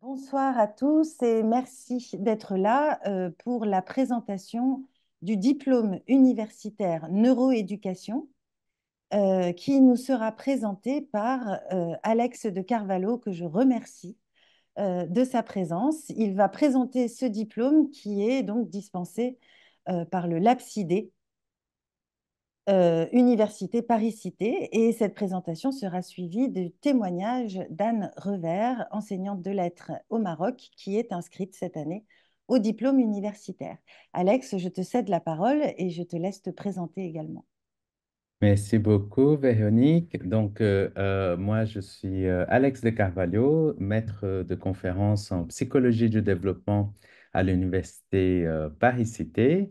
Bonsoir à tous et merci d'être là pour la présentation du diplôme universitaire neuroéducation qui nous sera présenté par Alex de Carvalho, que je remercie de sa présence. Il va présenter ce diplôme qui est donc dispensé par le LabCID, Université Paris-Cité, et cette présentation sera suivie du témoignage d'Anne Revers, enseignante de lettres au Maroc, qui est inscrite cette année au diplôme universitaire. Alex, je te cède la parole et je te laisse te présenter également. Merci beaucoup, Véronique. Moi, je suis Alex de Carvalho, maître de conférence en psychologie du développement à l'Université Paris-Cité.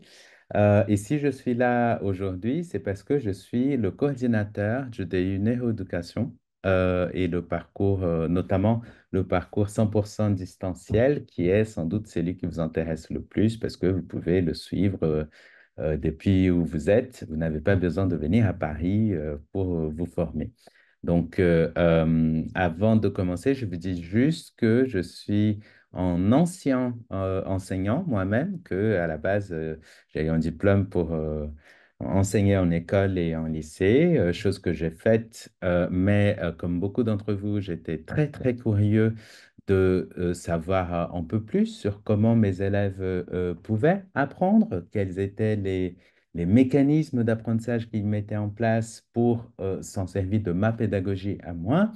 Et si je suis là aujourd'hui, c'est parce que je suis le coordinateur du DU Neuroéducation et le parcours, notamment le parcours 100% distanciel, qui est sans doute celui qui vous intéresse le plus parce que vous pouvez le suivre depuis où vous êtes. Vous n'avez pas besoin de venir à Paris pour vous former. Avant de commencer, je vous dis juste que je suis un ancien enseignant moi-même, que à la base, j'ai eu un diplôme pour enseigner en école et en lycée, chose que j'ai faite, mais comme beaucoup d'entre vous, j'étais très, très curieux de savoir un peu plus sur comment mes élèves pouvaient apprendre, quels étaient les mécanismes d'apprentissage qu'ils mettaient en place pour s'en servir de ma pédagogie à moi.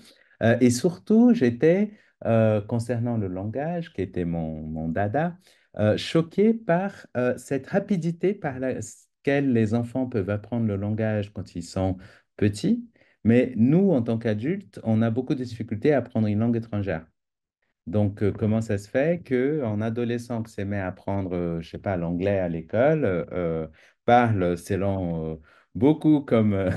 Et surtout, j'étais, concernant le langage, qui était mon dada, choqué par cette rapidité par laquelle les enfants peuvent apprendre le langage quand ils sont petits. Mais nous, en tant qu'adultes, on a beaucoup de difficultés à apprendre une langue étrangère. Comment ça se fait qu'un adolescent qui s'est mis à apprendre, je sais pas, l'anglais à l'école, parle selon beaucoup comme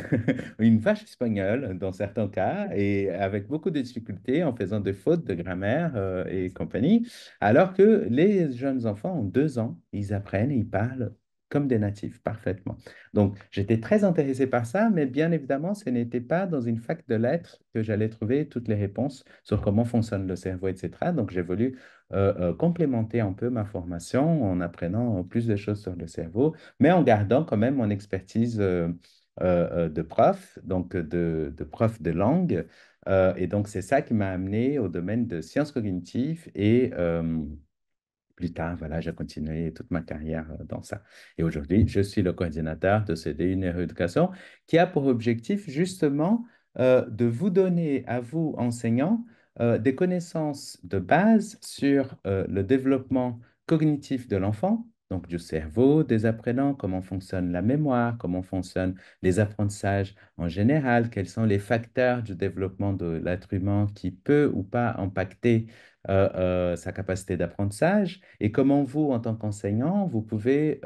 une vache espagnole dans certains cas, et avec beaucoup de difficultés en faisant des fautes de grammaire et compagnie, alors que les jeunes enfants ont 2 ans, ils apprennent et ils parlent comme des natifs parfaitement. Donc, j'étais très intéressé par ça, mais bien évidemment, ce n'était pas dans une fac de lettres que j'allais trouver toutes les réponses sur comment fonctionne le cerveau, etc. Donc, j'ai voulu complémenter un peu ma formation en apprenant plus de choses sur le cerveau, mais en gardant quand même mon expertise de prof, de prof de langue. Et donc, c'est ça qui m'a amené au domaine de sciences cognitives et plus tard, voilà, j'ai continué toute ma carrière dans ça. Et aujourd'hui, je suis le coordinateur de CDU Neuroéducation qui a pour objectif justement de vous donner, à vous, enseignants, des connaissances de base sur le développement cognitif de l'enfant, donc du cerveau des apprenants, comment fonctionne la mémoire, comment fonctionnent les apprentissages en général, quels sont les facteurs du développement de l'être humain qui peut ou pas impacter sa capacité d'apprentissage et comment vous, en tant qu'enseignant, vous pouvez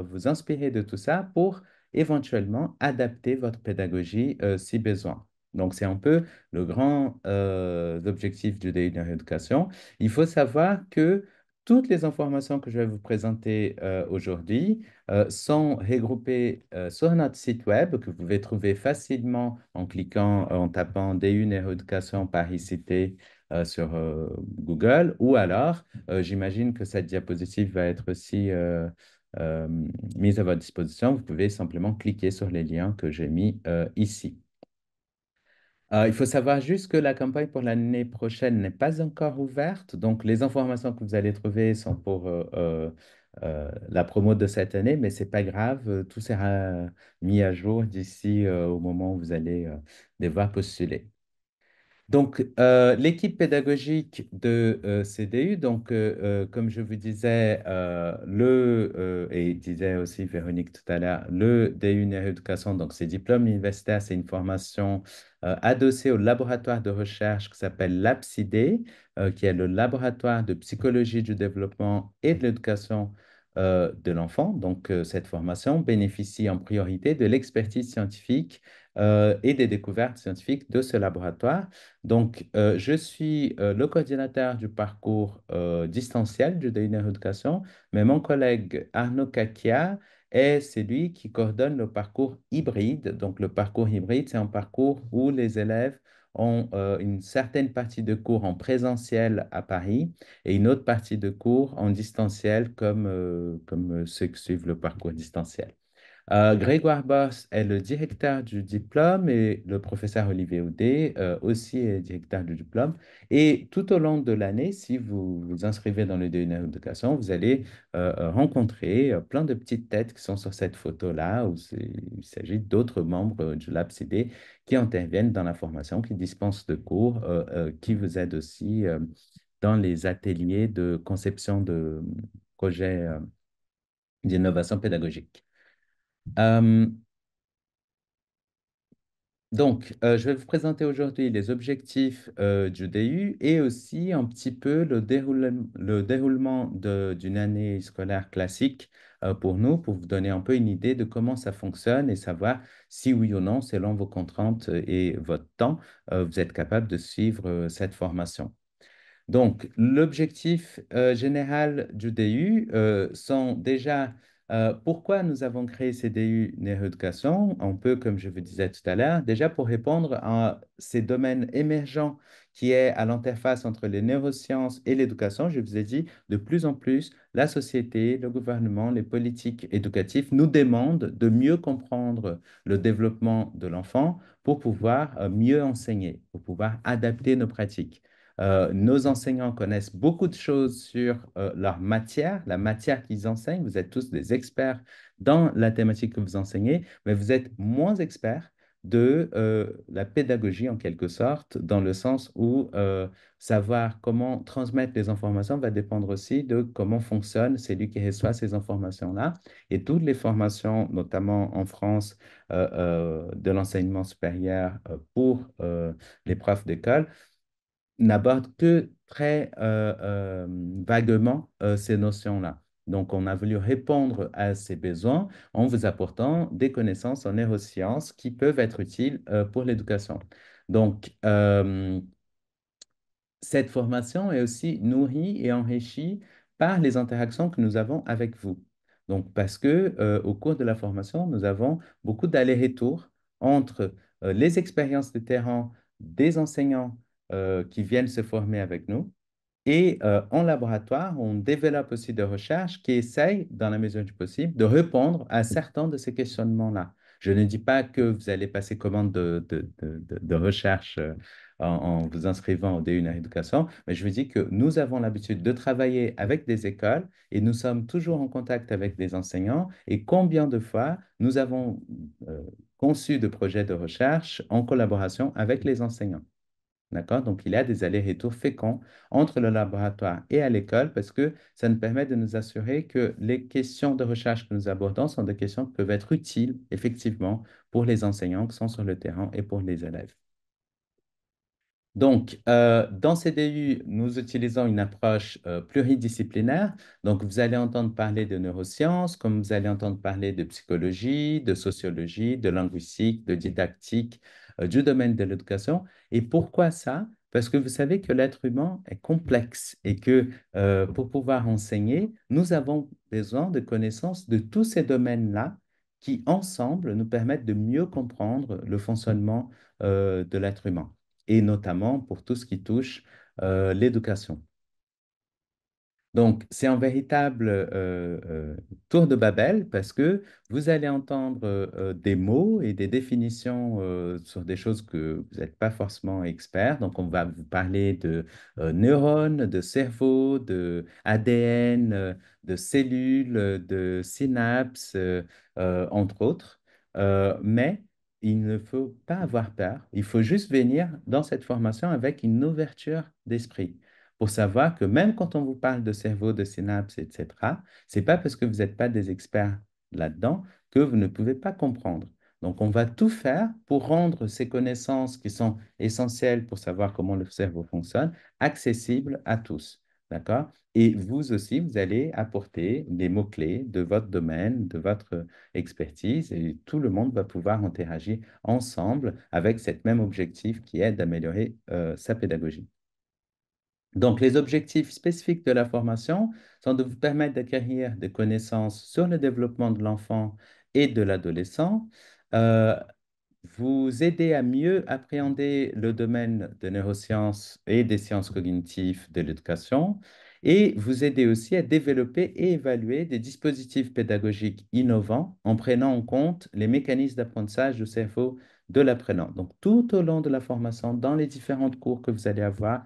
vous inspirer de tout ça pour éventuellement adapter votre pédagogie si besoin. Donc, c'est un peu le grand objectif du DEI de l'éducation. Il faut savoir que toutes les informations que je vais vous présenter aujourd'hui sont regroupées sur notre site web que vous pouvez trouver facilement en cliquant, en tapant DU Neuroéducation Paris-Cité sur Google, ou alors, j'imagine que cette diapositive va être aussi euh, mise à votre disposition. Vous pouvez simplement cliquer sur les liens que j'ai mis ici. Il faut savoir juste que la campagne pour l'année prochaine n'est pas encore ouverte, donc les informations que vous allez trouver sont pour la promo de cette année, mais c'est pas grave, tout sera mis à jour d'ici au moment où vous allez devoir postuler. L'équipe pédagogique de CDU, comme je vous disais, et disait aussi Véronique tout à l'heure, le DU Neuroéducation, donc c'est diplôme universitaire, c'est une formation adossée au laboratoire de recherche qui s'appelle l'APSIDE, qui est le laboratoire de psychologie du développement et de l'éducation de l'enfant. Donc, cette formation bénéficie en priorité de l'expertise scientifique et des découvertes scientifiques de ce laboratoire. Donc, je suis le coordinateur du parcours distanciel du DU Neuroéducation, mais mon collègue Arnaud Kakia est celui qui coordonne le parcours hybride. Donc, le parcours hybride, c'est un parcours où les élèves ont une certaine partie de cours en présentiel à Paris et une autre partie de cours en distanciel comme ceux qui suivent le parcours distanciel. Grégoire Boss est le directeur du diplôme et le professeur Olivier Houdet aussi est directeur du diplôme. Et tout au long de l'année, si vous vous inscrivez dans le DU Éducation, vous allez rencontrer plein de petites têtes qui sont sur cette photo-là, où il s'agit d'autres membres du LabCD qui interviennent dans la formation, qui dispensent de cours, qui vous aident aussi dans les ateliers de conception de projets d'innovation pédagogique. Euh, je vais vous présenter aujourd'hui les objectifs du DU et aussi un petit peu le déroulement d'une année scolaire classique pour nous, pour vous donner un peu une idée de comment ça fonctionne et savoir si oui ou non, selon vos contraintes et votre temps, vous êtes capable de suivre cette formation. Donc, l'objectif général du DU sont déjà pourquoi nous avons créé ces DU neuroéducation, un peu comme je vous disais tout à l'heure, déjà pour répondre à ces domaines émergents qui est à l'interface entre les neurosciences et l'éducation. Je vous ai dit, de plus en plus, la société, le gouvernement, les politiques éducatives nous demandent de mieux comprendre le développement de l'enfant pour pouvoir mieux enseigner, pour pouvoir adapter nos pratiques. Nos enseignants connaissent beaucoup de choses sur leur matière, la matière qu'ils enseignent. Vous êtes tous des experts dans la thématique que vous enseignez, mais vous êtes moins experts de la pédagogie en quelque sorte, dans le sens où savoir comment transmettre les informations va dépendre aussi de comment fonctionne celui qui reçoit ces informations-là. Et toutes les formations, notamment en France, de l'enseignement supérieur pour les profs d'école, n'aborde que très vaguement ces notions-là. Donc, on a voulu répondre à ces besoins en vous apportant des connaissances en neurosciences qui peuvent être utiles pour l'éducation. Donc, cette formation est aussi nourrie et enrichie par les interactions que nous avons avec vous. Donc, parce que au cours de la formation, nous avons beaucoup d'allers-retours entre les expériences de terrain des enseignants qui viennent se former avec nous et en laboratoire, on développe aussi des recherches qui essayent, dans la mesure du possible, de répondre à certains de ces questionnements-là. Je ne dis pas que vous allez passer commande de recherche en vous inscrivant au DU Éducation, mais je vous dis que nous avons l'habitude de travailler avec des écoles et nous sommes toujours en contact avec des enseignants. Et combien de fois nous avons euh, conçu de projets de recherche en collaboration avec les enseignants? D'accord? Donc, il y a des allers-retours féconds entre le laboratoire et à l'école parce que ça nous permet de nous assurer que les questions de recherche que nous abordons sont des questions qui peuvent être utiles, effectivement, pour les enseignants qui sont sur le terrain et pour les élèves. Donc, dans CDU, nous utilisons une approche pluridisciplinaire. Donc, vous allez entendre parler de neurosciences, comme vous allez entendre parler de psychologie, de sociologie, de linguistique, de didactique, du domaine de l'éducation. Et pourquoi ça? Parce que vous savez que l'être humain est complexe et que pour pouvoir enseigner, nous avons besoin de connaissances de tous ces domaines-là qui, ensemble, nous permettent de mieux comprendre le fonctionnement de l'être humain et notamment pour tout ce qui touche l'éducation. Donc, c'est un véritable tour de Babel parce que vous allez entendre des mots et des définitions sur des choses que vous n'êtes pas forcément expert. Donc, on va vous parler de neurones, de cerveau, de ADN, de cellules, de synapses, entre autres. Mais il ne faut pas avoir peur. Il faut juste venir dans cette formation avec une ouverture d'esprit pour savoir que même quand on vous parle de cerveau, de synapses, etc., c'est pas parce que vous n'êtes pas des experts là-dedans que vous ne pouvez pas comprendre. Donc, on va tout faire pour rendre ces connaissances qui sont essentielles pour savoir comment le cerveau fonctionne accessibles à tous. D'accord? Et vous aussi, vous allez apporter les mots-clés de votre domaine, de votre expertise, et tout le monde va pouvoir interagir ensemble avec cet même objectif qui est d'améliorer sa pédagogie. Donc, les objectifs spécifiques de la formation sont de vous permettre d'acquérir des connaissances sur le développement de l'enfant et de l'adolescent, euh, vous aider à mieux appréhender le domaine des neurosciences et des sciences cognitives de l'éducation et vous aider aussi à développer et évaluer des dispositifs pédagogiques innovants en prenant en compte les mécanismes d'apprentissage du cerveau de l'apprenant. Donc, tout au long de la formation, dans les différentes cours que vous allez avoir,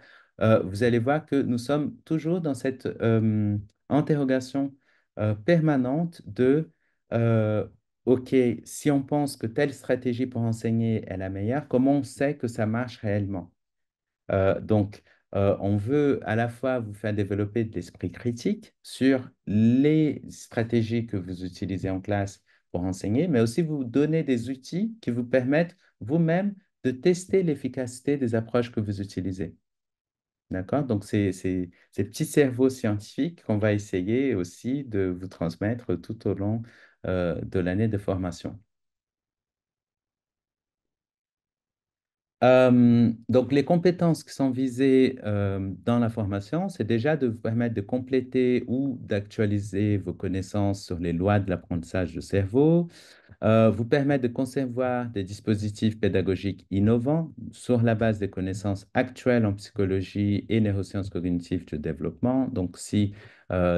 vous allez voir que nous sommes toujours dans cette interrogation permanente de OK, si on pense que telle stratégie pour enseigner est la meilleure, comment on sait que ça marche réellement? Donc, on veut à la fois vous faire développer de l'esprit critique sur les stratégies que vous utilisez en classe pour enseigner, mais aussi vous donner des outils qui vous permettent vous-même de tester l'efficacité des approches que vous utilisez. D'accord? Donc, c'est ces petits cerveaux scientifiques qu'on va essayer aussi de vous transmettre tout au long de l'année de formation. Donc, les compétences qui sont visées dans la formation, c'est déjà de vous permettre de compléter ou d'actualiser vos connaissances sur les lois de l'apprentissage du cerveau, vous permettre de concevoir des dispositifs pédagogiques innovants sur la base des connaissances actuelles en psychologie et neurosciences cognitives du développement. Donc, si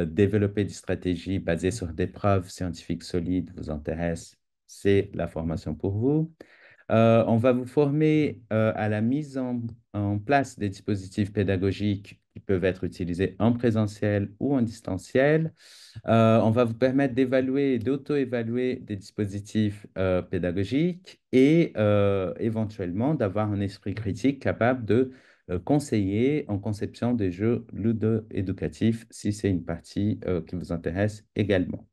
développer des stratégies basées sur des preuves scientifiques solides vous intéresse, c'est la formation pour vous. On va vous former à la mise en place des dispositifs pédagogiques qui peuvent être utilisés en présentiel ou en distanciel. On va vous permettre d'évaluer et d'auto-évaluer des dispositifs pédagogiques et éventuellement d'avoir un esprit critique capable de conseiller en conception des jeux ludo-éducatifs si c'est une partie qui vous intéresse également.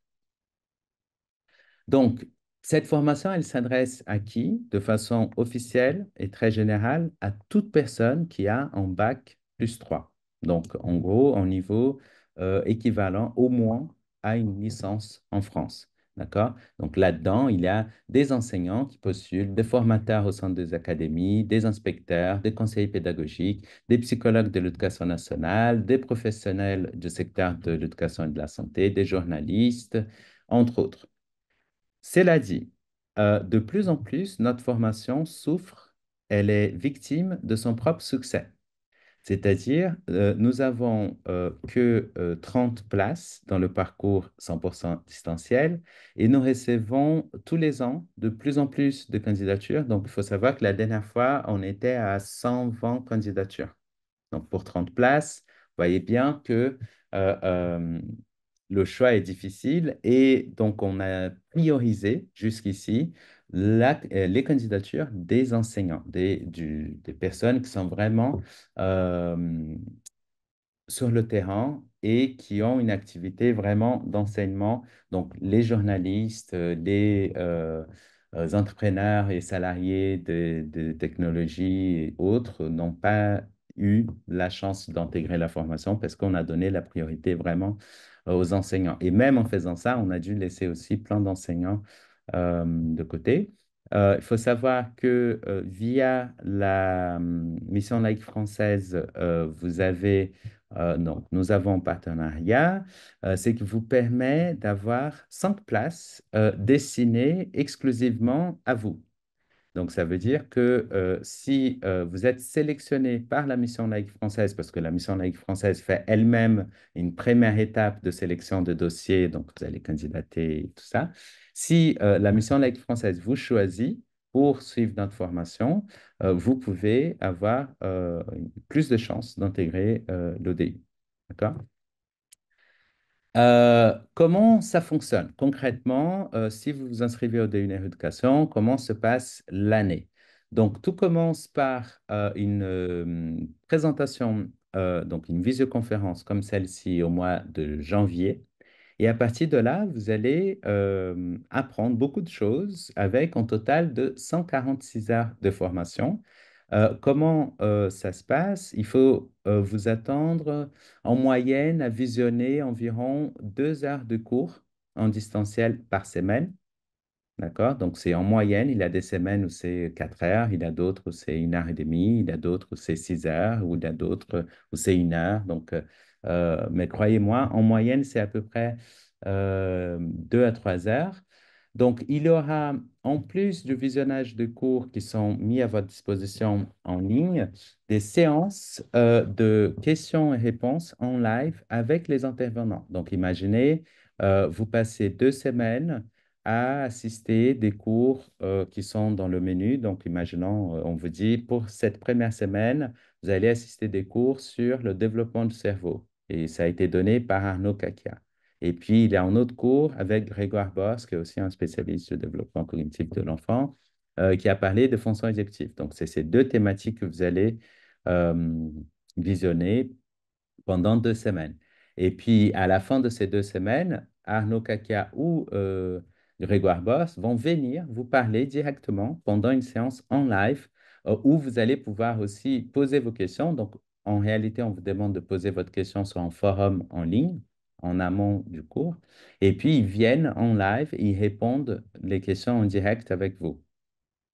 Donc, cette formation, elle s'adresse à qui? De façon officielle et très générale, à toute personne qui a un bac plus 3. Donc, en gros, un niveau équivalent au moins à une licence en France. D'accord? Donc, là-dedans, il y a des enseignants qui postulent, des formateurs au sein des académies, des inspecteurs, des conseillers pédagogiques, des psychologues de l'éducation nationale, des professionnels du secteur de l'éducation et de la santé, des journalistes, entre autres. Cela dit, de plus en plus, notre formation souffre, elle est victime de son propre succès. C'est-à-dire, nous avons que 30 places dans le parcours 100% distanciel et nous recevons tous les ans de plus en plus de candidatures. Donc, il faut savoir que la dernière fois, on était à 120 candidatures. Donc, pour 30 places, vous voyez bien que euh, euh, le choix est difficile et donc on a priorisé jusqu'ici les candidatures des enseignants, des personnes qui sont vraiment euh, sur le terrain et qui ont une activité vraiment d'enseignement. Donc, les journalistes, les entrepreneurs et salariés de technologie et autres n'ont pas eu la chance d'intégrer la formation parce qu'on a donné la priorité vraiment aux enseignants. Et même en faisant ça, on a dû laisser aussi plein d'enseignants de côté. Il faut savoir que via la mission laïque française, vous avez donc, nous avons un partenariat, ce qui vous permet d'avoir 5 places destinées exclusivement à vous. Donc, ça veut dire que si vous êtes sélectionné par la mission laïque française, parce que la mission laïque française fait elle-même une première étape de sélection de dossiers, donc vous allez candidater et tout ça. Si la mission laïque française vous choisit pour suivre notre formation, vous pouvez avoir plus de chances d'intégrer l'ODI. D'accord? Comment ça fonctionne? Concrètement, si vous vous inscrivez au DUNR Éducation, comment se passe l'année? Donc, tout commence par une présentation, donc une visioconférence comme celle-ci au mois de janvier. Et à partir de là, vous allez apprendre beaucoup de choses avec un total de 146 heures de formation Comment ça se passe? Il faut vous attendre en moyenne à visionner environ 2 heures de cours en distanciel par semaine. D'accord? Donc, c'est en moyenne. Il y a des semaines où c'est 4 heures, il y a d'autres où c'est 1 heure et demie, il y a d'autres où c'est 6 heures, ou il y a d'autres où c'est 1 heure. Donc, mais croyez-moi, en moyenne, c'est à peu près 2 à 3 heures. Donc, il y aura, en plus du visionnage de cours qui sont mis à votre disposition en ligne, des séances de questions et réponses en live avec les intervenants. Donc, imaginez, vous passez 2 semaines à assister des cours qui sont dans le menu. Donc, imaginons, on vous dit, pour cette première semaine, vous allez assister des cours sur le développement du cerveau. Et ça a été donné par Arnaud Kakia. Et puis, il y a un autre cours avec Grégoire Boss, qui est aussi un spécialiste du développement cognitif de l'enfant, qui a parlé de fonctions exécutives. Donc, c'est ces deux thématiques que vous allez euh, visionner pendant 2 semaines. Et puis, à la fin de ces 2 semaines, Arnaud Kakia ou Grégoire Boss vont venir vous parler directement pendant une séance en live où vous allez pouvoir aussi poser vos questions. Donc, en réalité, on vous demande de poser votre question sur un forum en ligne en amont du cours. Et puis, ils viennent en live, ils répondent les questions en direct avec vous.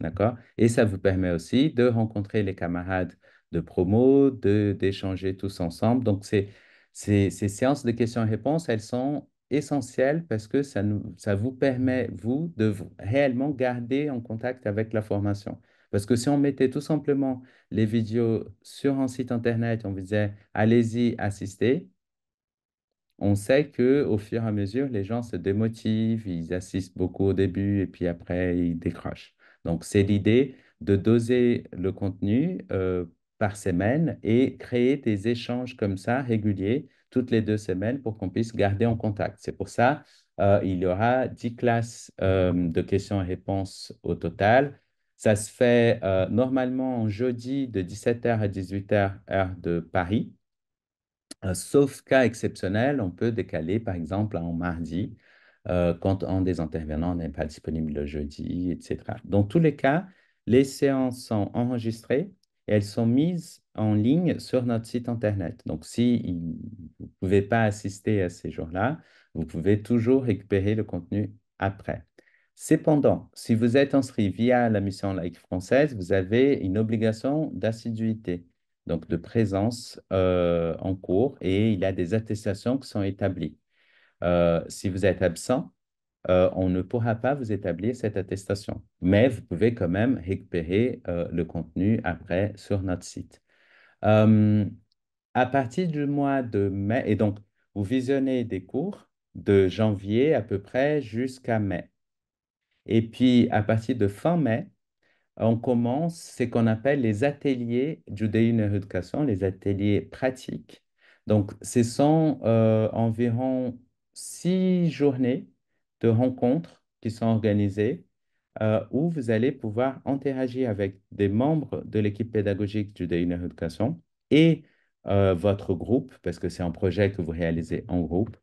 D'accord? Et ça vous permet aussi de rencontrer les camarades de promo, d'échanger tous ensemble. Donc, ces séances de questions-réponses, elles sont essentielles parce que ça vous permet, vous, de réellement garder en contact avec la formation. Parce que si on mettait tout simplement les vidéos sur un site Internet, on vous disait, allez-y, assistez, on sait que au fur et à mesure, les gens se démotivent, ils assistent beaucoup au début et puis après, ils décrochent. Donc, c'est l'idée de doser le contenu par semaine et créer des échanges comme ça réguliers toutes les 2 semaines pour qu'on puisse garder en contact. C'est pour ça il y aura 10 classes de questions et réponses au total. Ça se fait normalement en jeudi de 17h à 18h, heure de Paris. Sauf cas exceptionnel, on peut décaler, par exemple, en mardi, quand un des intervenants n'est pas disponible le jeudi, etc. Dans tous les cas, les séances sont enregistrées et elles sont mises en ligne sur notre site Internet. Donc, si vous ne pouvez pas assister à ces jours-là, vous pouvez toujours récupérer le contenu après. Cependant, si vous êtes inscrit via la mission laïque française, vous avez une obligation d'assiduité, donc de présence en cours, et il y a des attestations qui sont établies. Si vous êtes absent, on ne pourra pas vous établir cette attestation, mais vous pouvez quand même récupérer le contenu après sur notre site. Euh, à partir du mois de mai, et donc vous visionnez des cours de janvier à peu près jusqu'à mai. Et puis à partir de fin mai, on commence ce qu'on appelle les ateliers Judein Education, les ateliers pratiques. Donc, ce sont environ 6 journées de rencontres qui sont organisées où vous allez pouvoir interagir avec des membres de l'équipe pédagogique Judein Education et votre groupe, parce que c'est un projet que vous réalisez en groupe,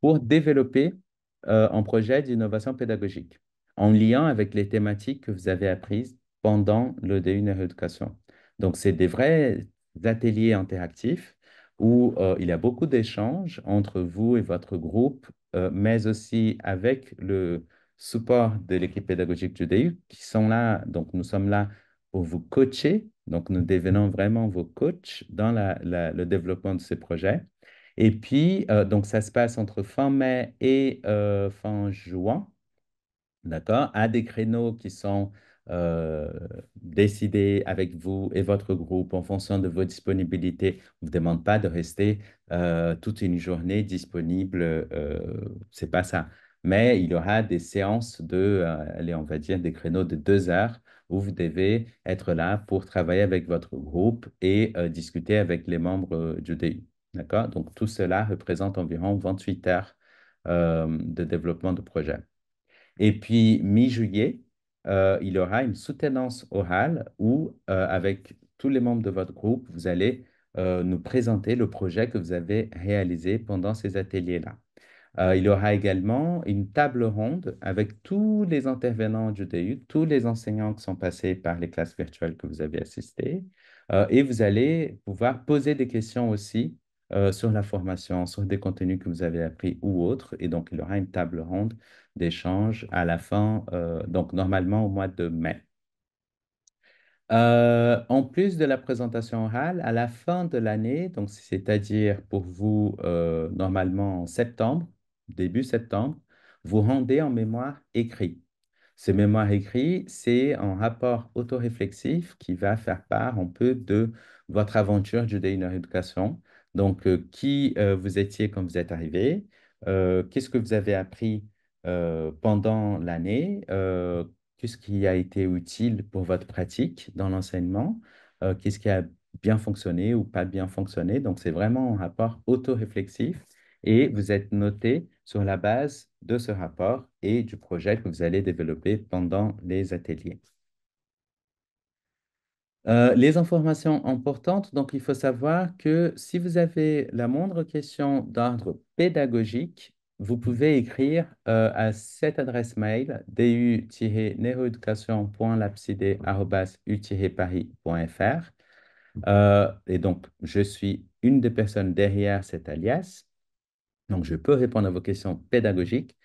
pour développer un projet d'innovation pédagogique en lien avec les thématiques que vous avez apprises pendant le D1 Éducation. Donc, c'est des vrais ateliers interactifs où il y a beaucoup d'échanges entre vous et votre groupe, mais aussi avec le support de l'équipe pédagogique du DU qui sont là. Donc, nous sommes là pour vous coacher. Donc, nous devenons vraiment vos coachs dans le développement de ce projet. Et puis, donc, ça se passe entre fin mai et fin juin. D'accord? À des créneaux qui sont euh, décidés avec vous et votre groupe en fonction de vos disponibilités. On ne vous demande pas de rester toute une journée disponible. C'est pas ça. Mais il y aura des séances de, allez, on va dire des créneaux de 2 heures où vous devez être là pour travailler avec votre groupe et discuter avec les membres du DU. D'accord? Donc, tout cela représente environ 28 heures de développement de projet. Et puis, mi-juillet, il y aura une soutenance orale où, avec tous les membres de votre groupe, vous allez nous présenter le projet que vous avez réalisé pendant ces ateliers-là. Il y aura également une table ronde avec tous les intervenants du DU, tous les enseignants qui sont passés par les classes virtuelles que vous avez assistées. Et vous allez pouvoir poser des questions aussi sur la formation, sur des contenus que vous avez appris ou autres. Et donc, il y aura une table ronde d'échange à la fin, donc normalement au mois de mai. En plus de la présentation orale, à la fin de l'année, donc c'est-à-dire pour vous normalement en septembre, début septembre, vous rendez en mémoire écrit. Ce mémoire écrit, c'est un rapport autoréflexif qui va faire part un peu de votre aventure du Day Education. Donc, qui vous étiez quand vous êtes arrivé, qu'est-ce que vous avez appris pendant l'année, qu'est-ce qui a été utile pour votre pratique dans l'enseignement, qu'est-ce qui a bien fonctionné ou pas bien fonctionné. Donc, c'est vraiment un rapport autoréflexif et vous êtes noté sur la base de ce rapport et du projet que vous allez développer pendant les ateliers. Les informations importantes, donc il faut savoir que si vous avez la moindre question d'ordre pédagogique, vous pouvez écrire à cette adresse mail du-neuroeducation.lapsidé@u-paris.fr. Et donc, je suis une des personnes derrière cet alias. Donc, je peux répondre à vos questions pédagogiques.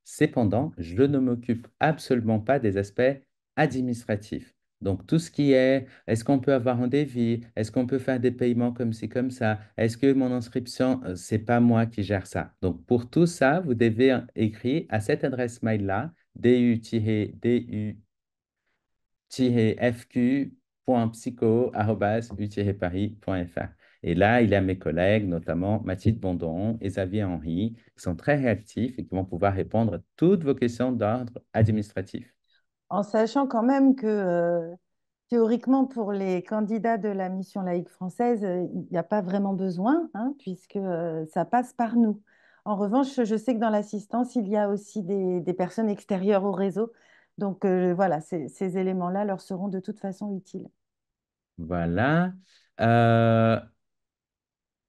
Cependant, je ne m'occupe absolument pas des aspects administratifs. Donc, tout ce qui est, est-ce qu'on peut avoir un devis? Est-ce qu'on peut faire des paiements comme ci, comme ça? Est-ce que mon inscription, c'est pas moi qui gère ça? Donc, pour tout ça, vous devez écrire à cette adresse mail-là, du-fq.psycho@u-paris.fr. Et là, il y a mes collègues, notamment Mathilde Bondon et Xavier Henry, qui sont très réactifs et qui vont pouvoir répondre à toutes vos questions d'ordre administratif. En sachant quand même que théoriquement, pour les candidats de la mission laïque française, il n'y a pas vraiment besoin, hein, puisque ça passe par nous. En revanche, je sais que dans l'assistance, il y a aussi des personnes extérieures au réseau. Donc voilà, ces éléments-là leur seront de toute façon utiles. Voilà.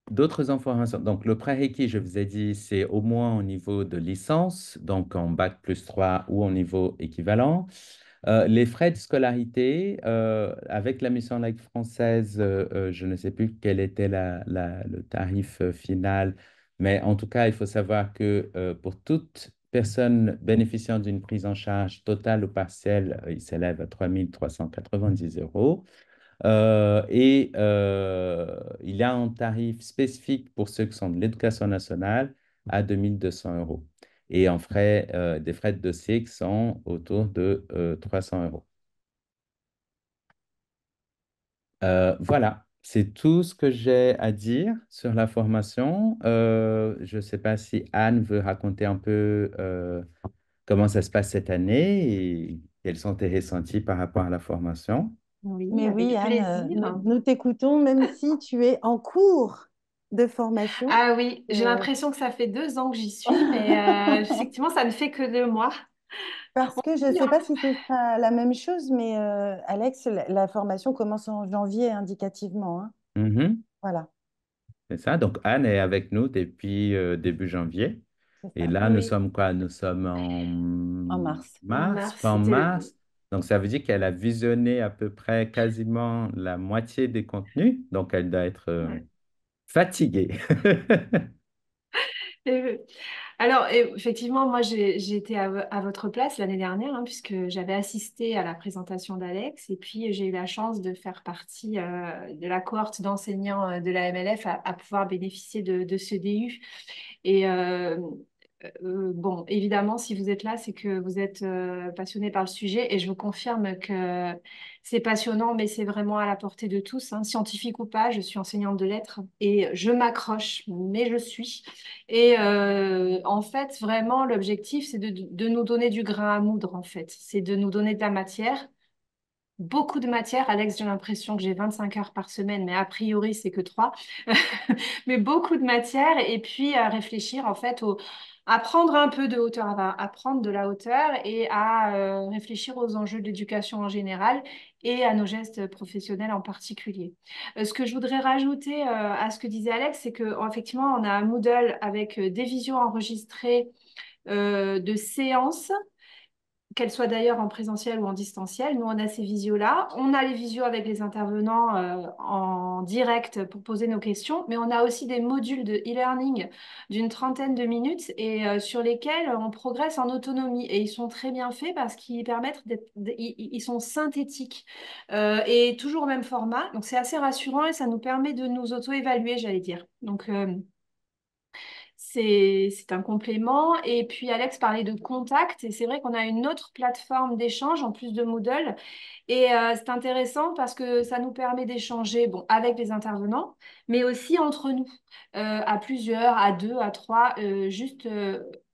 D'autres informations. Donc, le prérequis, je vous ai dit, c'est au moins au niveau de licence, donc en bac plus 3 ou en niveau équivalent. Les frais de scolarité, avec la mission laïque française, je ne sais plus quel était le tarif final, mais en tout cas, il faut savoir que pour toute personne bénéficiant d'une prise en charge totale ou partielle, il s'élève à 3 390 euros. Il y a un tarif spécifique pour ceux qui sont de l'éducation nationale à 2 200 euros. Et en frais, des frais de dossier qui sont autour de 300 euros. Voilà, c'est tout ce que j'ai à dire sur la formation. Je ne sais pas si Anne veut raconter un peu comment ça se passe cette année et quels sont tes ressentis par rapport à la formation. Oui, Mais oui, avec Anne, plaisir. nous t'écoutons, même si tu es en cours de formation. Ah oui, j'ai Euh, l'impression que ça fait 2 ans que j'y suis, mais effectivement, ça ne fait que 2 mois. Parce que je ne sais pas si ce sera la même chose, mais Alex, la formation commence en janvier indicativement, hein. Mhm. Voilà, C'est ça. Donc, Anne est avec nous depuis début janvier. c'est Et ça, là, nous Oui, sommes quoi? Nous sommes en en mars. en mars, mars, fin c'était... mars. Donc, ça veut dire qu'elle a visionné à peu près quasiment la moitié des contenus. Donc, elle doit être Ouais. fatiguée. Euh, Alors, effectivement, moi, j'ai été à votre place l'année dernière, hein, puisque j'avais assisté à la présentation d'Alex, et puis j'ai eu la chance de faire partie de la cohorte d'enseignants de la MLF à pouvoir bénéficier de ce DU. Et bon, évidemment, si vous êtes là, c'est que vous êtes passionné par le sujet, et je vous confirme que c'est passionnant, mais c'est vraiment à la portée de tous, hein. Scientifique ou pas, je suis enseignante de lettres et je m'accroche, mais je suis. Et en fait, vraiment, l'objectif, c'est de nous donner du grain à moudre, en fait. C'est de nous donner de la matière, beaucoup de matière. Alex, j'ai l'impression que j'ai 25 heures par semaine, mais a priori, c'est que 3. Mais beaucoup de matière et puis à réfléchir en fait à prendre un peu de hauteur, à prendre de la hauteur et à réfléchir aux enjeux de l'éducation en général et à nos gestes professionnels en particulier. Ce que je voudrais rajouter à ce que disait Alex, c'est qu'effectivement, on a un Moodle avec des visios enregistrées de séances, qu'elles soient d'ailleurs en présentiel ou en distanciel. Nous, on a ces visios-là. On a les visios avec les intervenants en direct pour poser nos questions, mais on a aussi des modules de e-learning d'une trentaine de minutes et sur lesquels on progresse en autonomie. Et ils sont très bien faits parce qu'ils permettent ils sont synthétiques et toujours au même format. Donc, c'est assez rassurant et ça nous permet de nous auto-évaluer, j'allais dire. Donc, c'est un complément. Et puis Alex parlait de Contact. Et c'est vrai qu'on a une autre plateforme d'échange en plus de Moodle. Et c'est intéressant parce que ça nous permet d'échanger bon, avec les intervenants, mais aussi entre nous, à plusieurs, à deux, à trois, juste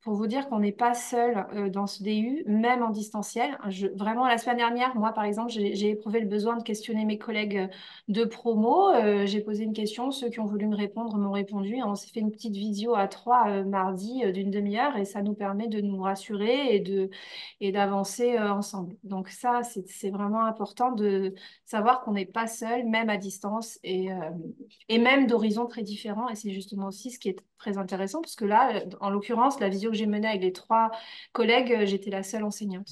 pour vous dire qu'on n'est pas seul dans ce DU, même en distanciel. Vraiment, la semaine dernière, moi, par exemple, j'ai éprouvé le besoin de questionner mes collègues de promo. J'ai posé une question, ceux qui ont voulu me répondre m'ont répondu. Et on s'est fait une petite visio à trois mardi d'une demi-heure et ça nous permet de nous rassurer et d'avancer ensemble. Donc ça, c'est vraiment important de savoir qu'on n'est pas seul, même à distance et même d'horizons très différents. Et c'est justement aussi ce qui est très intéressant, parce que là, en l'occurrence, la visio que j'ai menée avec les trois collègues, j'étais la seule enseignante.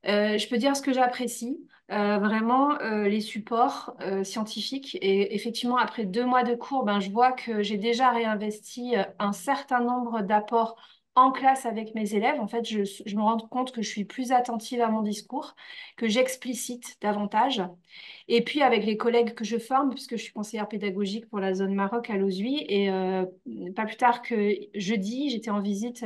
Je peux dire ce que j'apprécie. Vraiment les supports scientifiques et effectivement après 2 mois de cours ben, je vois que j'ai déjà réinvesti un certain nombre d'apports en classe avec mes élèves. En fait je me rends compte que je suis plus attentive à mon discours, que j'explicite davantage et puis avec les collègues que je forme puisque je suis conseillère pédagogique pour la zone Maroc à Lozui et pas plus tard que jeudi j'étais en visite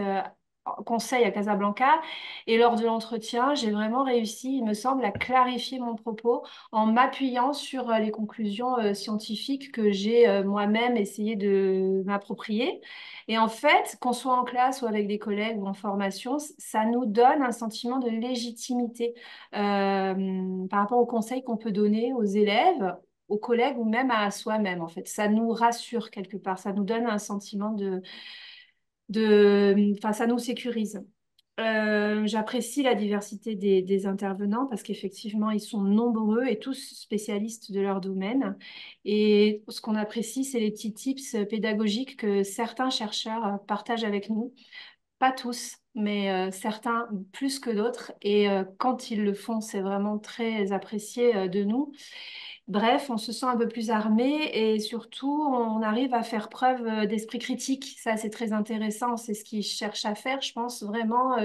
conseil à Casablanca et lors de l'entretien, j'ai vraiment réussi, il me semble, à clarifier mon propos en m'appuyant sur les conclusions scientifiques que j'ai moi-même essayé de m'approprier. Et en fait, qu'on soit en classe ou avec des collègues ou en formation, ça nous donne un sentiment de légitimité par rapport aux conseils qu'on peut donner aux élèves, aux collègues ou même à soi-même, en fait. Ça nous rassure quelque part, ça nous donne un sentiment enfin, ça nous sécurise. J'apprécie la diversité des intervenants parce qu'effectivement, ils sont nombreux et tous spécialistes de leur domaine. Et ce qu'on apprécie, c'est les petits tips pédagogiques que certains chercheurs partagent avec nous. Pas tous, mais certains plus que d'autres. Et quand ils le font, c'est vraiment très apprécié de nous. Bref, on se sent un peu plus armé et surtout, on arrive à faire preuve d'esprit critique. Ça, c'est très intéressant. C'est ce qu'ils cherchent à faire, je pense vraiment.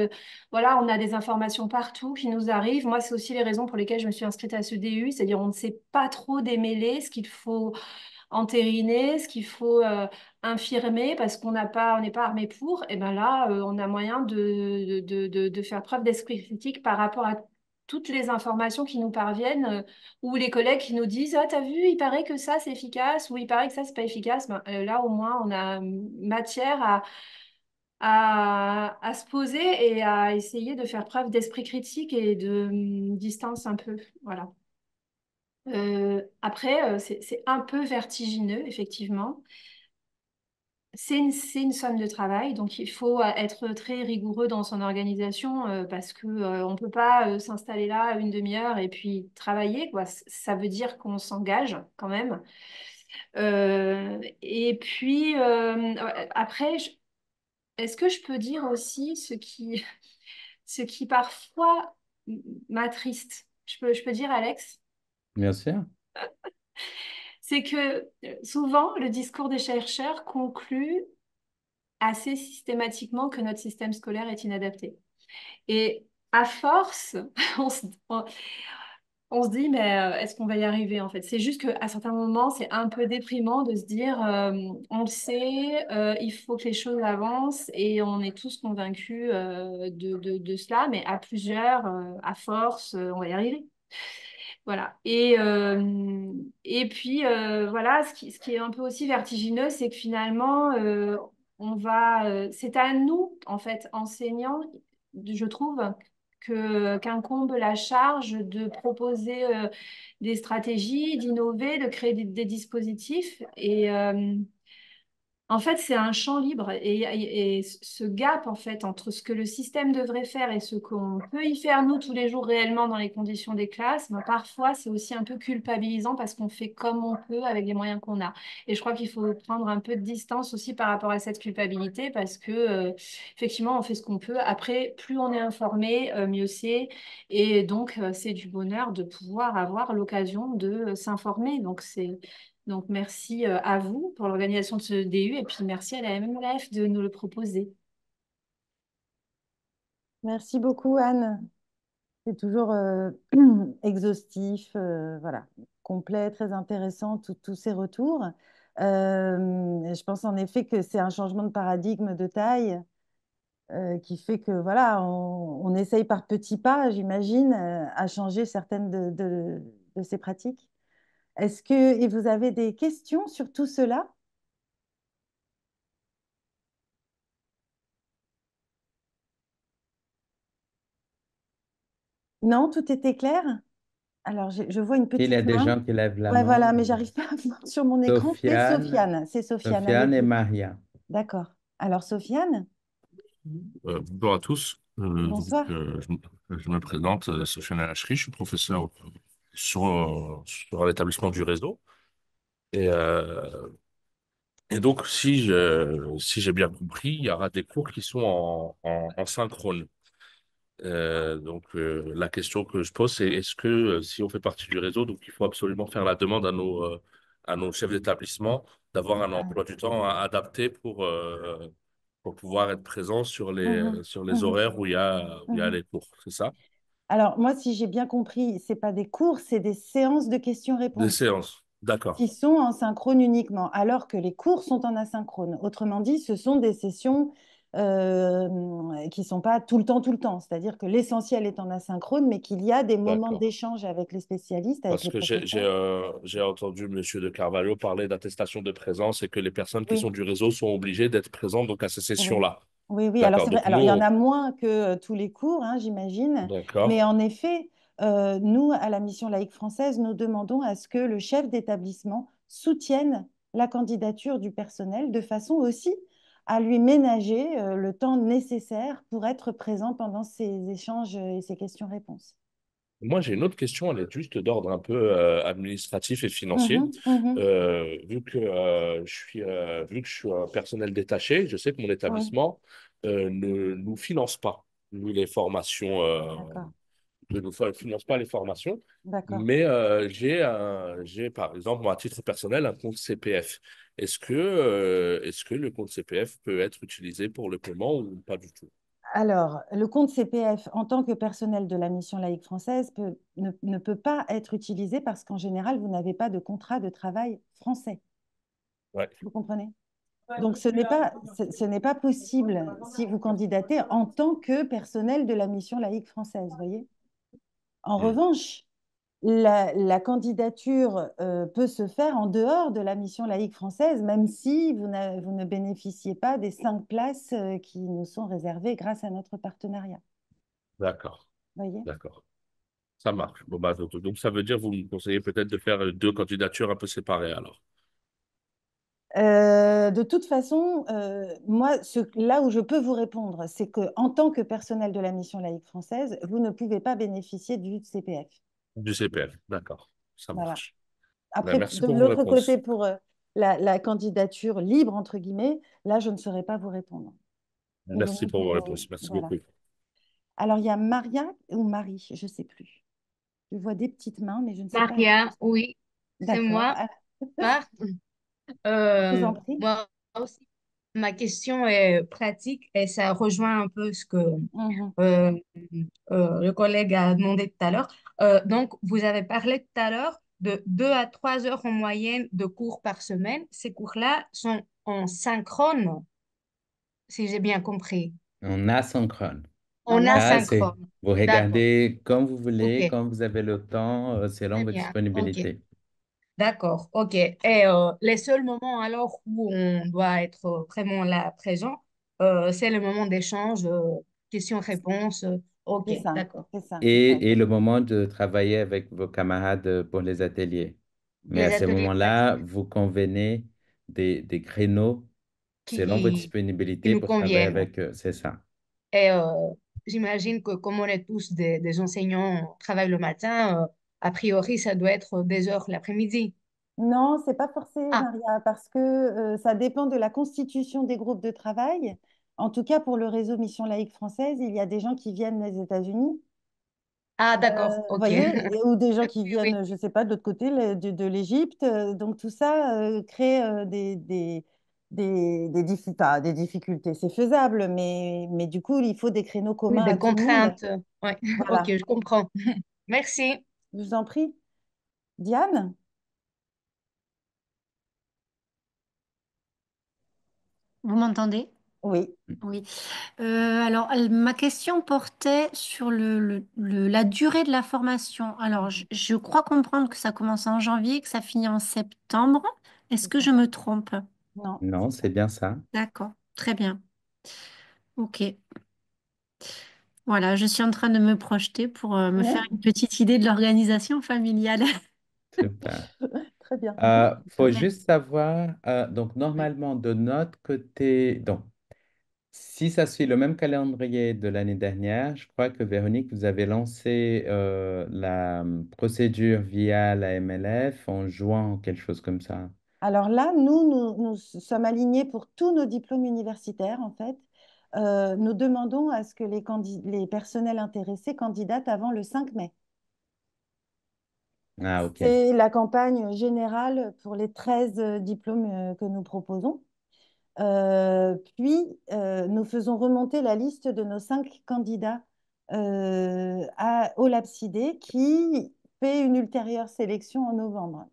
Voilà, on a des informations partout qui nous arrivent. Moi, c'est aussi les raisons pour lesquelles je me suis inscrite à ce DU, c'est-à-dire on ne sait pas trop démêler ce qu'il faut entériner, ce qu'il faut infirmer parce on n'est pas armé pour. Et ben là, on a moyen de faire preuve d'esprit critique par rapport à toutes les informations qui nous parviennent ou les collègues qui nous disent ah t'as vu il paraît que ça c'est efficace ou il paraît que ça c'est pas efficace. Ben, là au moins on a matière à se poser et à essayer de faire preuve d'esprit critique et de distance un peu voilà. Après, c'est un peu vertigineux, effectivement. C'est une somme de travail, donc il faut être très rigoureux dans son organisation parce que on peut pas s'installer là une demi-heure et puis travailler, quoi. Ça veut dire qu'on s'engage quand même. Et puis après, est-ce que je peux dire aussi ce qui parfois m'attriste? Je peux dire, Alex? Bien sûr. C'est que souvent, le discours des chercheurs conclut assez systématiquement que notre système scolaire est inadapté. Et à force, on se, on- on se dit, mais est-ce qu'on va y arriver en fait? C'est juste qu'à certains moments, c'est un peu déprimant de se dire, on le sait, il faut que les choses avancent et on est tous convaincus de cela, mais à plusieurs, à force, on va y arriver. Voilà. Et puis, voilà, ce qui est un peu aussi vertigineux, c'est que finalement, c'est à nous, en fait, enseignants, je trouve, qu'incombe la charge de proposer des stratégies, d'innover, de créer des dispositifs. En fait, c'est un champ libre et ce gap en fait entre ce que le système devrait faire et ce qu'on peut y faire nous tous les jours réellement dans les conditions des classes, ben, parfois c'est aussi un peu culpabilisant parce qu'on fait comme on peut avec les moyens qu'on a. Et je crois qu'il faut prendre un peu de distance aussi par rapport à cette culpabilité parce que effectivement on fait ce qu'on peut. Après, plus on est informé, mieux c'est. Et donc c'est du bonheur de pouvoir avoir l'occasion de s'informer. Donc, merci à vous pour l'organisation de ce DU et puis merci à la MMLF de nous le proposer. Merci beaucoup, Anne. C'est toujours exhaustif, voilà, complet, très intéressant, tous ces retours. Je pense en effet que c'est un changement de paradigme de taille qui fait que voilà, on essaye par petits pas, j'imagine, à changer certaines de ces pratiques. Est-ce que et vous avez des questions sur tout cela? Non, tout était clair? Alors, je vois une Il y petite a des main. gens qui lèvent la Ouais, main. voilà, mais j'arrive pas à voir sur mon écran. C'est Sofiane, Sofiane. C'est Sofiane, Sofiane et allez-y. Maria. D'accord. Alors, Sofiane, Bonjour à tous. bonsoir. Je me présente, Sofiane Hachri, je suis professeur sur l'établissement du réseau. Et, euh, et donc, si j'ai bien compris, il y aura des cours qui sont en synchrone. La question que je pose, c'est est-ce que si on fait partie du réseau, donc il faut absolument faire la demande à nos chefs d'établissement d'avoir un Ah, emploi du temps adapté pour pouvoir être présent mhm, sur les mhm, horaires où il y a mhm. les cours, c'est ça? Alors, moi, si j'ai bien compris, c'est pas des cours, c'est des séances de Des questions-réponses séances. qui D'accord. sont en synchrone uniquement, alors que les cours sont en asynchrone. Autrement dit, ce sont des sessions qui ne sont pas tout le temps. C'est-à-dire que l'essentiel est en asynchrone, mais qu'il y a des moments D'accord. d'échange avec les spécialistes, avec Parce les que professeurs. j'ai entendu Monsieur de Carvalho parler d'attestation de présence et que les personnes qui sont Oui, du réseau sont obligées d'être présentes donc à ces oui. sessions-là. Oui, oui, alors D'accord. c'est vrai. Donc Alors, il y en nous, a moins que tous les cours, hein, j'imagine. d'accord. Mais en effet, nous, à la Mission laïque française, nous demandons à ce que le chef d'établissement soutienne la candidature du personnel de façon aussi à lui ménager le temps nécessaire pour être présent pendant ces échanges et ces questions-réponses. Moi, j'ai une autre question, elle est juste d'ordre un peu administratif et financier. Mhm, mhm. Vu que je suis un personnel détaché, je sais que mon Oui, établissement ne nous finance pas, nous, les formations, d'accord, ne nous finance pas les formations, d'accord. mais j'ai, par exemple, moi, à titre personnel, un compte CPF. Est-ce que le compte CPF peut être utilisé pour le paiement ou pas du tout? Alors, le compte CPF, en tant que personnel de la mission laïque française, ne peut pas être utilisé parce qu'en général, vous n'avez pas de contrat de travail français. Ouais, Vous comprenez? Donc, ce n'est pas possible si vous candidatez en tant que personnel de la mission laïque française, voyez? En hmm, revanche, la candidature peut se faire en dehors de la mission laïque française, même si vous ne bénéficiez pas des 5 places qui nous sont réservées grâce à notre partenariat. d'accord, Voyez? d'accord. Ça marche. Bon, bah, donc, ça veut dire vous me conseillez peut-être de faire deux candidatures un peu séparées alors. De toute façon, moi, là où je peux vous répondre, c'est que en tant que personnel de la mission laïque française, vous ne pouvez pas bénéficier du CPF. Du CPF, d'accord. Ça Voilà. marche. Ben, Après, merci de pour vos l'autre côté, réponses. pour la candidature libre, entre guillemets, là, je ne saurais pas vous répondre. Mais Merci pour vos réponses. Merci voilà. beaucoup. Alors, il y a Maria ou Marie, je ne sais plus. Je vois des petites mains, mais je ne sais pas. Maria, oui, c'est D'accord. moi. Ah, Par- je vous en prie. Moi aussi, ma question est pratique et ça rejoint un peu ce que Mhm. euh, le collègue a demandé tout à l'heure. Donc, vous avez parlé tout à l'heure de 2 à 3 heures en moyenne de cours par semaine. Ces cours-là sont en synchrone, si j'ai bien compris. En asynchrone. En En Ça, asynchrone. c'est, asynchrone. vous D'accord. regardez comme vous OK. voulez, quand vous avez le temps, selon Très vos bien. OK. disponibilités. D'accord, ok. Et les seuls moments alors où on doit être vraiment là présent, c'est le moment d'échange, questions-réponses Ok, C'est ça, d'accord. c'est ça. Ouais. et le moment de travailler avec vos camarades pour les ateliers. Mais à Les ce ateliers moment-là, pratiques vous convenez des créneaux selon vos qui disponibilités nous pour travailler conviennent. avec eux. C'est ça. Et j'imagine que comme on est tous des enseignants, on travaille le matin, a priori, ça doit être des heures l'après-midi. Non, c'est pas forcé, Ah, Maria, parce que ça dépend de la constitution des groupes de travail. En tout cas, pour le réseau Mission laïque française, il y a des gens qui viennent des États-Unis, ah, d'accord, vous ok. voyez, ou des gens qui Oui, oui. viennent, je ne sais pas, de l'autre côté de l'Égypte. Donc tout ça crée pas des difficultés. C'est faisable, mais du coup, il faut des créneaux Oui, communs des à tout le monde. contraintes. Ouais, ok, Voilà, je comprends. Merci. je vous en prie. Diane? Vous m'entendez? Oui. Oui. Alors, ma question portait sur la durée de la formation. Alors, je crois comprendre que ça commence en janvier, que ça finit en septembre. Est-ce C'est que ça. je me trompe? Non, c'est Non, ça. c'est bien ça. D'accord, très bien. Ok. Voilà, je suis en train de me projeter pour me faire une petite idée de l'organisation familiale. Super. Très bien. Faut Merci. juste savoir, donc Oui. normalement de notre côté, donc si ça suit le même calendrier de l'année dernière, je crois que Véronique, vous avez lancé la procédure via la MLF en juin, quelque chose comme ça. Alors là, nous sommes alignés pour tous nos diplômes universitaires, en fait. Nous demandons à ce que les personnels intéressés candidatent avant le 5 mai. Ah, ok, C'est la campagne générale pour les 13 diplômes que nous proposons. Puis, nous faisons remonter la liste de nos 5 candidats au LabCID qui fait une ultérieure sélection en novembre.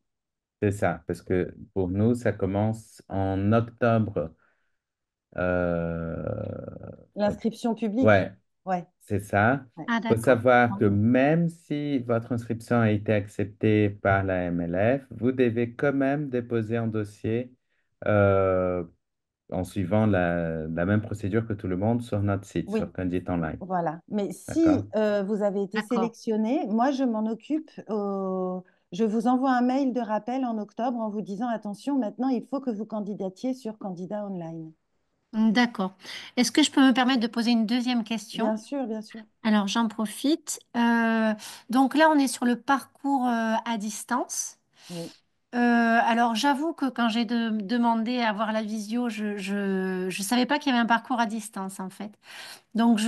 c'est ça, parce que pour nous, ça commence en octobre. Oc- L'inscription publique, ouais, ouais, c'est ça. ouais. Ah, Il faut d'accord. savoir que même si votre inscription a été acceptée par la MLF, vous devez quand même déposer un dossier euh, en suivant la même procédure que tout le monde sur notre site, Oui, sur Candid Online. voilà. Mais D'accord? si vous avez été D'accord. sélectionné, moi, je m'en occupe. Je vous envoie un mail de rappel en octobre en vous disant, attention, maintenant, il faut que vous candidatiez sur Candidat Online. D'accord. Est-ce que je peux me permettre de poser une deuxième question? Bien sûr, bien sûr. Alors, j'en profite. Donc là, on est sur le parcours à distance. Oui, Alors, j'avoue que quand j'ai demandé à voir la visio, je savais pas qu'il y avait un parcours à distance, en fait. Donc,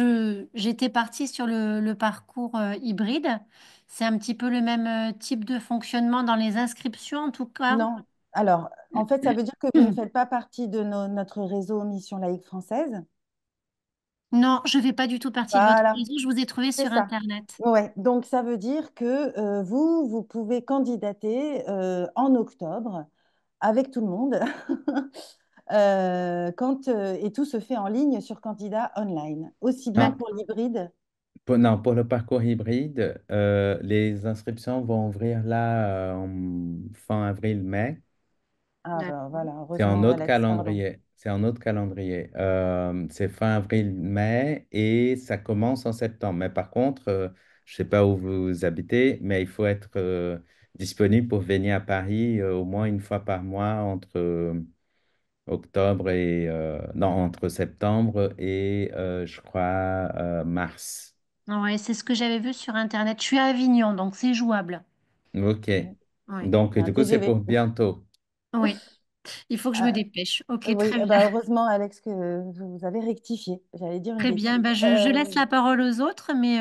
j'étais partie sur le parcours hybride. C'est un petit peu le même type de fonctionnement dans les inscriptions, en tout cas. non. Alors, en fait, ça veut dire que vous ne faites pas partie de notre réseau Mission laïque française. Non, je fais pas du tout partie de votre Voilà, réseau. Je vous ai trouvé c'est sur ça. Internet. Ouais. Donc, ça veut dire que vous pouvez candidater en octobre avec tout le monde. Et tout se fait en ligne sur Candidat Online, aussi bien Non, pour l'hybride. non, pour le parcours hybride, les inscriptions vont ouvrir là en fin avril-mai. Ah ben D'accord. voilà, C'est un heureusement, autre Alex, pardon. calendrier. C'est un autre calendrier. C'est fin avril-mai et ça commence en septembre. Mais par contre, je ne sais pas où vous habitez, mais il faut être disponible pour venir à Paris au moins une fois par mois entre octobre et non, entre septembre et je crois mars. Ah ouais, c'est ce que j'avais vu sur Internet. Je suis à Avignon, donc c'est jouable. Ok. Oui, Oui, Donc, c'est un du coup, c'est TGV. pour bientôt. oui. Il faut que je me Ah, dépêche. Ok, oui, très eh bien. ben, heureusement, Alex, que vous avez rectifié. J'allais dire une Très bêtise. bien. Ben, je laisse la parole aux autres, mais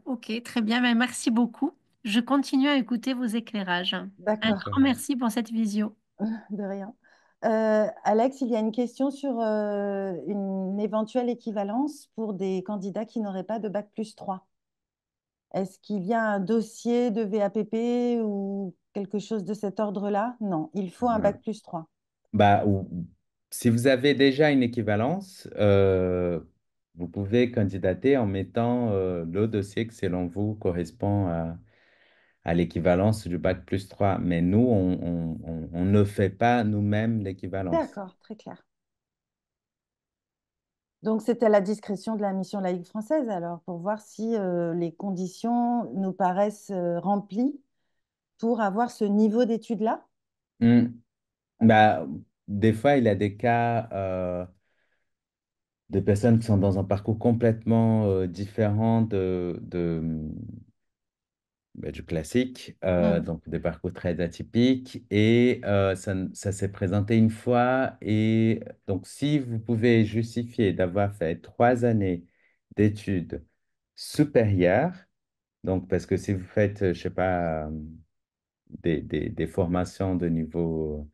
ok, très bien. Ben, merci beaucoup. Je continue à écouter vos éclairages. Un D'accord, grand merci pour cette visio. de rien. Alex, il y a une question sur une éventuelle équivalence pour des candidats qui n'auraient pas de bac+3. Est-ce qu'il y a un dossier de VAPP ou quelque chose de cet ordre-là? Non, il faut un bac+3. Bah, si vous avez déjà une équivalence, vous pouvez candidater en mettant le dossier qui, selon vous, correspond à l'équivalence du bac+3. Mais nous, on ne fait pas nous-mêmes l'équivalence. D'accord, très clair. Donc, c'était à la discrétion de la mission laïque française, alors, pour voir si les conditions nous paraissent remplies pour avoir ce niveau d'études-là. Hmm. Bah, des fois, il y a des cas de personnes qui sont dans un parcours complètement différent du classique, Hmm. donc des parcours très atypiques. Et ça s'est présenté une fois. Et donc, si vous pouvez justifier d'avoir fait 3 années d'études supérieures, donc parce que si vous faites, je sais pas, des formations de niveau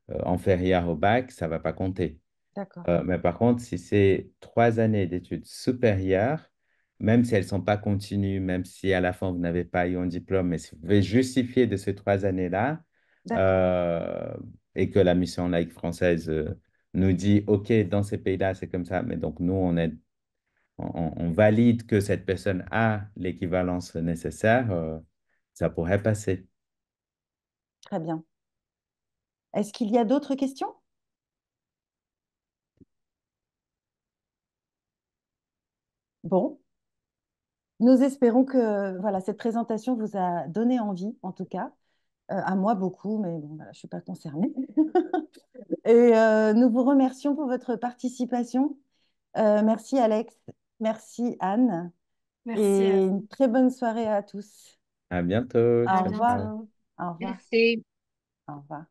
inférieur au bac, ça va pas compter. D'accord, Mais par contre, si c'est 3 années d'études supérieures, même si elles ne sont pas continues, même si à la fin vous n'avez pas eu un diplôme, mais si vous pouvez justifier de ces 3 années-là, d'accord, euh, et que la mission laïque française nous dit, OK, dans ces pays-là, c'est comme ça, mais donc nous, on valide que cette personne a l'équivalence nécessaire, ça pourrait passer. très bien. Est-ce qu'il y a d'autres questions? Bon, nous espérons que voilà, cette présentation vous a donné envie, en tout cas. À moi beaucoup, mais bon, voilà, je ne suis pas concernée. Et nous vous remercions pour votre participation. Merci Alex, merci Anne, Merci à et vous. une très bonne soirée à tous. À bientôt. À Au Ciao, revoir. ciao. bientôt. Au revoir. Merci. Au revoir.